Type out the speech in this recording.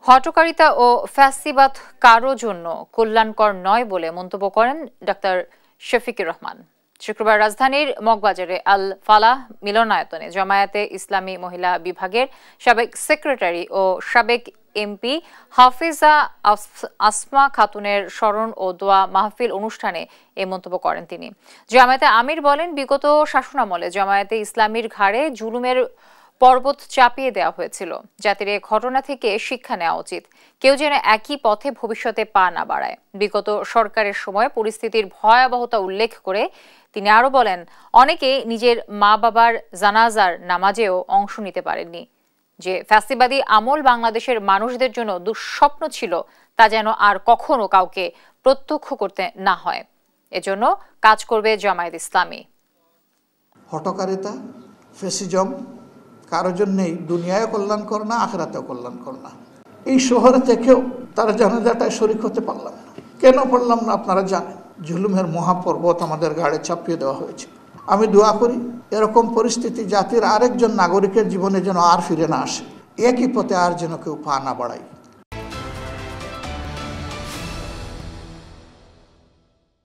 হটকারিতা ও ফ্যাসিবাদ কারো জন্য কল্যাণকর নয় বলে মন্তব্য করেন ডাক্তার শফিকুর রহমান। শুক্রবার রাজধানীর মগবাজারে আল ফালাহ মিলনায়তনে জামায়াতে ইসলামী মহিলা বিভাগের সাবেক সেক্রেটারি ও সাবেক এমপি হাফিজা আসমা খাতুনের স্মরণ ও দোয়া মাহফিল অনুষ্ঠানে এই মন্তব্য করেন তিনি। জামায়াতে আমির বলেন, বিগত শাসনামলে জামায়াতে ইসলামীর ঘাড়ে জুলুমের পর্বত চাপিয়ে দেওয়া হয়েছিল। জাতির এই ঘটনা থেকে শিক্ষা নেওয়া উচিত। কেউ যেন একই পথে ভবিষ্যতে পা না বাড়ায়। বিগত সরকারের সময় পরিস্থিতির ভয়াবহতা উল্লেখ করে তিনি আরো বলেন, অনেকে নিজের মা বাবার জানাজার নামাজেও অংশ নিতে পারেননি। যে ফ্যাসিবাদী আমল বাংলাদেশের মানুষদের জন্য দুঃস্বপ্ন ছিল, তা যেন আর কখনো কাউকে প্রত্যক্ষ করতে না হয়। এজন্য কাজ করবে জামায়াত ইসলামী। হটকারিতা, ফ্যাসিজম কারোর জন্যেই দুনিয়ায় কল্যাণকর না, আখিরাতেও কল্যাণকর না। এই শহরে থেকেও তারা জানাজাটায় শরীক হতে পারলাম না। কেন পারলাম না আপনারা জানেন। জুলুমের মহাপর্বত আমাদের ঘাড়ে চাপিয়ে দেওয়া হয়েছে। আমি দোয়া করি এরকম পরিস্থিতি জাতির আরেকজন নাগরিকের জীবনে যেন আর ফিরে না আসে। একই পথে আর যেন কেউ পা না বাড়ায়।